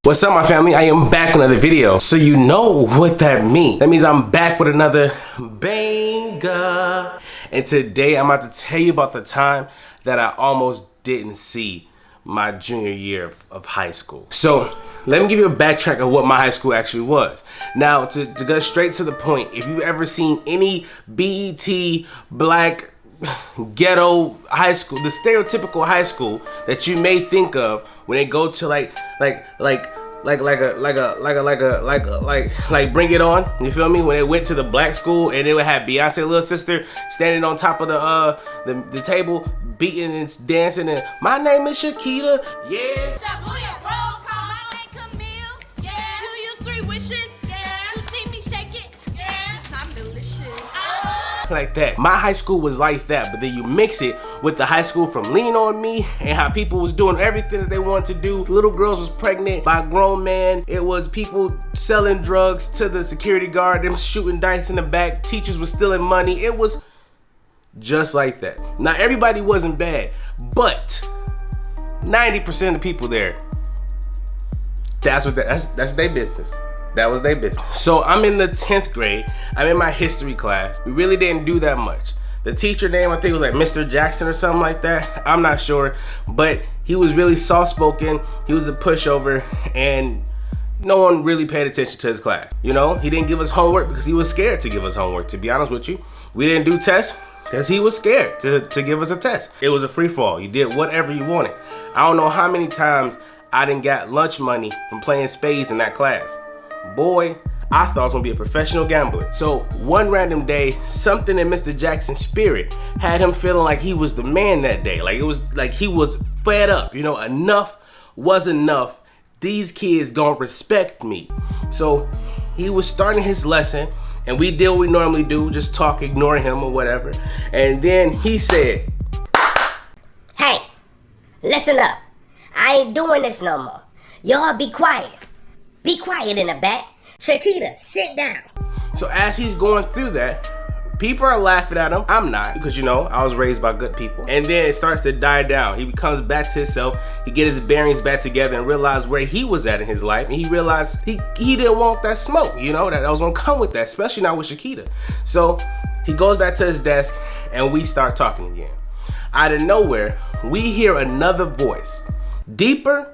What's up, my family? I am back with another video. So you know what that means. That means I'm back with another banger. And today I'm about to tell you about the time that I almost didn't see my junior year of high school. So let me give you a backtrack of what my high school actually was. Now, to go straight to the point, if you've ever seen any BET black ghetto high school, the stereotypical high school that you may think of when they go to like Bring It On, you feel me? When they went to the black school and they would have Beyonce's little sister standing on top of the table, beating and dancing, and my name is Shakita, yeah. Like that. My high school was like that, but then you mix it with the high school from Lean On Me and how people was doing everything that they wanted to do. Little girls was pregnant by a grown man. It was people selling drugs to the security guard, them shooting dice in the back. Teachers was stealing money. It was just like that. Now everybody wasn't bad, but 90% of the people there, that's their business. That was their business. So I'm in the 10th grade. I'm in my history class. We really didn't do that much. The teacher name, I think, was like Mr. Jackson or something like that. I'm not sure, but he was really soft-spoken. He was a pushover, and no one really paid attention to his class. You know, he didn't give us homework because he was scared to give us homework, to be honest with you. We didn't do tests because he was scared to give us a test. It was a free-for-all. You did whatever you wanted. I don't know how many times I didn't got lunch money from playing spades in that class. Boy, I thought I was gonna be a professional gambler. So one random day, something in Mr. Jackson's spirit had him feeling like he was the man that day. Like it was like he was fed up, you know, enough was enough. These kids gonna respect me. So he was starting his lesson, and we did what we normally do, just talk, ignore him or whatever. And then he said, "Hey, listen up. I ain't doing this no more. Y'all be quiet. Be quiet in the back. Shakita, sit down." So as he's going through that, people are laughing at him. I'm not, because you know, I was raised by good people. And then it starts to die down. He comes back to himself. He gets his bearings back together and realized where he was at in his life. And he realized he didn't want that smoke, you know, that was gonna come with that, especially not with Shakita. So he goes back to his desk and we start talking again. Out of nowhere, we hear another voice. Deeper,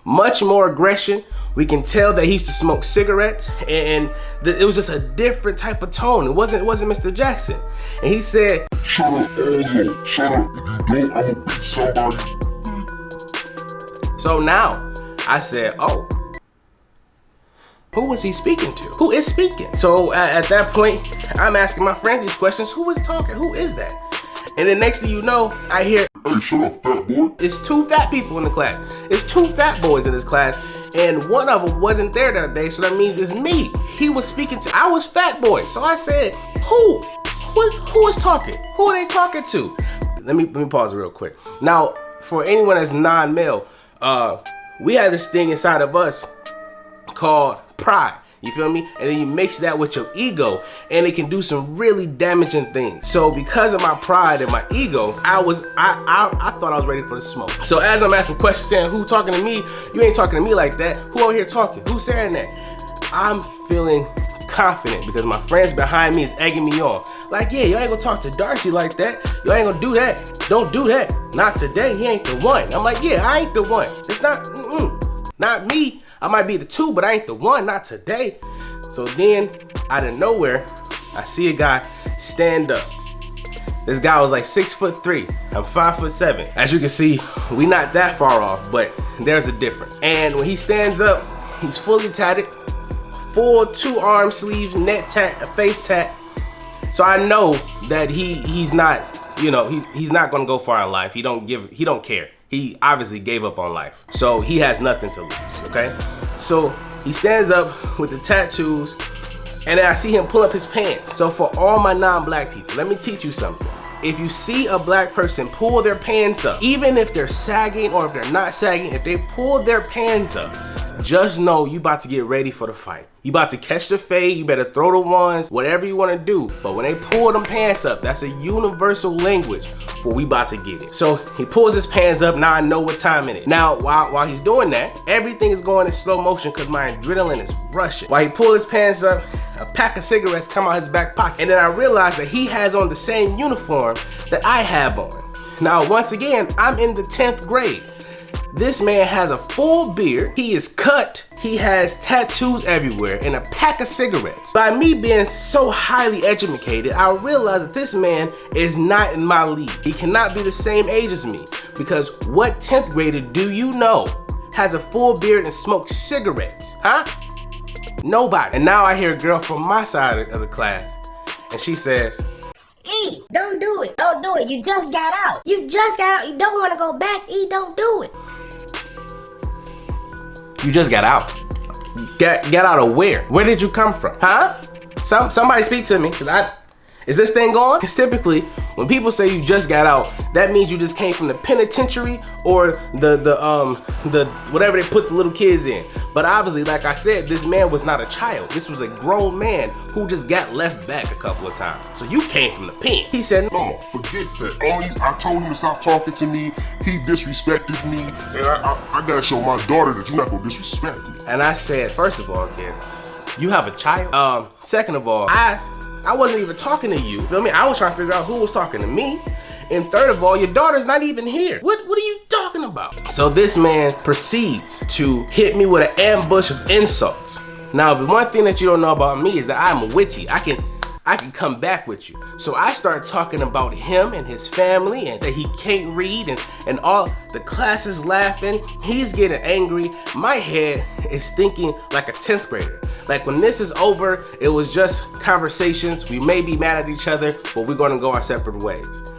much more aggression. We can tell that he used to smoke cigarettes, and it was just a different type of tone. It wasn't Mr. Jackson. And he said, "Shut up, Ozo. Shut up. If you don't, I'm gonna beat somebody." So now I said, oh, who was he speaking to? Who is speaking? So at that point, I'm asking my friends these questions. Who is talking? Who is that? And then next thing you know, I hear, "Hey, shut up, fat boy." It's two fat people in the class. It's two fat boys in this class, and one of them wasn't there that day, so that means it's me. He was speaking to, I was fat boy. So I said, who is talking? Who are they talking to? Let me pause real quick. Now, for anyone that's non-male, we have this thing inside of us called pride. You feel me? And then you mix that with your ego, and it can do some really damaging things. So because of my pride and my ego, I thought I was ready for the smoke. So as I'm asking questions saying, who talking to me? You ain't talking to me like that. Who over here talking? Who's saying that? I'm feeling confident because my friends behind me is egging me on. Like, yeah, you ain't gonna talk to Darcy like that. You ain't gonna do that. Don't do that. Not today. He ain't the one. I'm like, yeah, I ain't the one. It's not me. I might be the two, but I ain't the one, not today. So then, out of nowhere, I see a guy stand up. This guy was like 6'3". I'm 5'7". As you can see, we not that far off, but there's a difference. And when he stands up, he's fully tatted, full 2-arm sleeve, neck tat, a face tat. So I know that he's not, you know, he's not gonna go far in life. He don't care. He obviously gave up on life. So he has nothing to lose, okay? So he stands up with the tattoos, and then I see him pull up his pants. So for all my non-black people, let me teach you something. If you see a black person pull their pants up, even if they're sagging or if they're not sagging, if they pull their pants up, just know you about to get ready for the fight. You about to catch the fade, you better throw the ones, whatever you want to do. But when they pull them pants up, that's a universal language for we about to get it. So he pulls his pants up, now I know what time it is. Now, while he's doing that, everything is going in slow motion because my adrenaline is rushing. While he pulls his pants up, a pack of cigarettes come out his back pocket. And then I realize that he has on the same uniform that I have on. Now, once again, I'm in the 10th grade. This man has a full beard, he is cut, he has tattoos everywhere, and a pack of cigarettes. By me being so highly educated, I realize that this man is not in my league. He cannot be the same age as me, because what 10th grader do you know has a full beard and smokes cigarettes, huh? Nobody. And now I hear a girl from my side of the class, and she says, E, don't do it. Don't do it. You just got out. You just got out. You don't want to go back. E, don't do it. You just got out. Get out of where? Where did you come from? Huh? Somebody speak to me, cause is this thing going? Cause typically, when people say you just got out, that means you just came from the penitentiary or the whatever they put the little kids in. But obviously, like I said, this man was not a child. This was a grown man who just got left back a couple of times. So you came from the pen. He said, no, forget that. I told him to stop talking to me. He disrespected me, and I gotta show my daughter that you're not gonna disrespect me. And I said, first of all, kid, you have a child. Second of all, I wasn't even talking to you. Feel me? I was trying to figure out who was talking to me. And third of all, your daughter's not even here. What are you talking about? So this man proceeds to hit me with an ambush of insults. Now, the one thing that you don't know about me is that I'm witty. I can come back with you. So I started talking about him and his family and that he can't read and all the class is laughing. He's getting angry. My head is thinking like a 10th grader. Like when this is over, it was just conversations. We may be mad at each other, but we're gonna go our separate ways.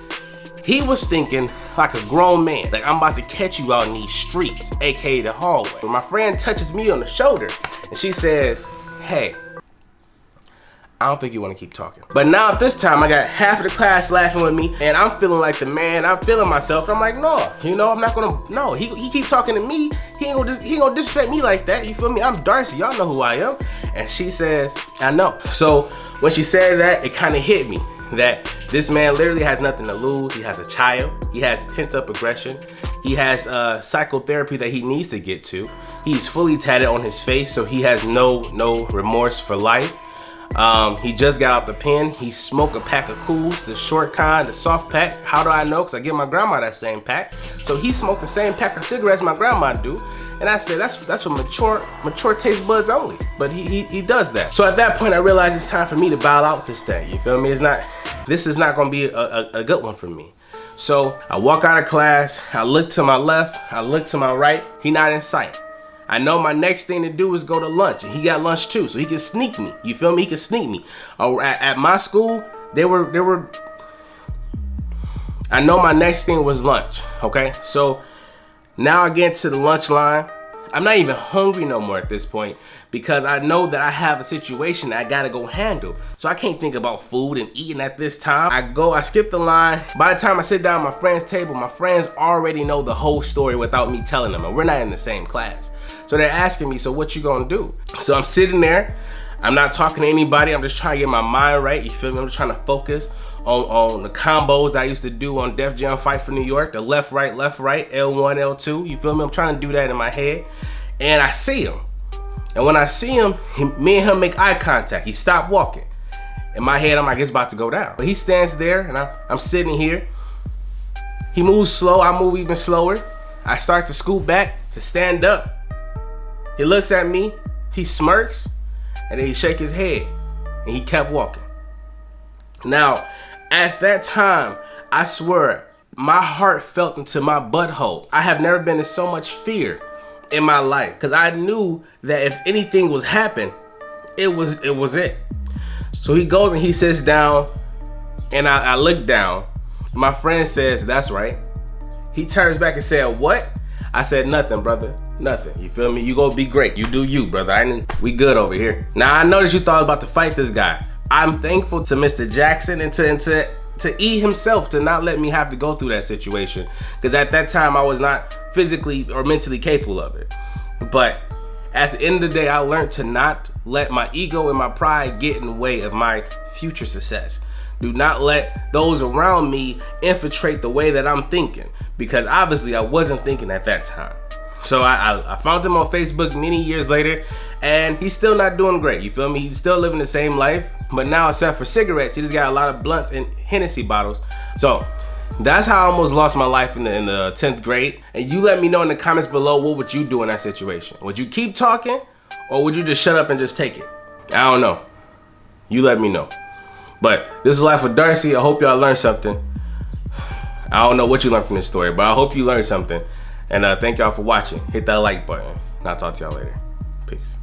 He was thinking like a grown man, like I'm about to catch you out in these streets, aka the hallway. But my friend touches me on the shoulder and she says, hey, I don't think you want to keep talking. But now at this time, I got half of the class laughing with me and I'm feeling like the man, I'm feeling myself. I'm like, no, I'm not gonna, no, he keep talking to me. He ain't gonna disrespect me like that. You feel me? I'm Darcy, y'all know who I am. And she says, I know. So when she said that, it kind of hit me that this man literally has nothing to lose. He has a child. He has pent up aggression. He has psychotherapy that he needs to get to. He's fully tatted on his face, so he has no remorse for life. He just got out the pen. He smoked a pack of Cools, the short kind, the soft pack. How do I know? Because I give my grandma that same pack. So he smoked the same pack of cigarettes my grandma do. And I said, that's for mature taste buds only. But he does that. So at that point, I realized it's time for me to bow out this thing. You feel me? This is not gonna be a good one for me. So I walk out of class, I look to my left, I look to my right, he not in sight. I know my next thing to do is go to lunch, and he got lunch too, so he can sneak me. You feel me? He can sneak me. At my school, I know my next thing was lunch, okay? So now I get to the lunch line. I'm not even hungry no more at this point because I know that I have a situation that I gotta go handle. So I can't think about food and eating at this time. I skip the line. By the time I sit down at my friend's table, my friends already know the whole story without me telling them, and we're not in the same class. So they're asking me, so what you gonna do? So I'm sitting there, I'm not talking to anybody, I'm just trying to get my mind right, you feel me? I'm just trying to focus on the combos that I used to do on Def Jam Fight for New York, the left, right, L1, L2, you feel me? I'm trying to do that in my head, and I see him. And when I see him, me and him make eye contact. He stopped walking. In my head, I'm like, it's about to go down. But he stands there, and I'm sitting here. He moves slow, I move even slower. I start to scoot back, to stand up. He looks at me, he smirks, and then he shakes his head, and he kept walking. Now, at that time, I swear, my heart felt into my butthole. I have never been in so much fear in my life because I knew that if anything was happen, it was it. So he goes and he sits down, and I look down. My friend says, that's right. He turns back and said, what? I said, nothing, brother, nothing. You feel me? You gonna be great. You do you, brother. We good over here. Now, I know that you thought about to fight this guy. I'm thankful to Mr. Jackson and to E himself to not let me have to go through that situation. Because at that time, I was not physically or mentally capable of it. But at the end of the day, I learned to not let my ego and my pride get in the way of my future success. Do not let those around me infiltrate the way that I'm thinking, because obviously I wasn't thinking at that time. So I found him on Facebook many years later, and he's still not doing great. You feel me? He's still living the same life, but now except for cigarettes, he just got a lot of blunts and Hennessy bottles. So that's how I almost lost my life in the 10th grade. And you let me know in the comments below, what would you do in that situation? Would you keep talking, or would you just shut up and just take it? I don't know. You let me know. But this is Life with Darcy. I hope y'all learned something. I don't know what you learned from this story, but I hope you learned something. And thank y'all for watching. Hit that like button. And I'll talk to y'all later. Peace.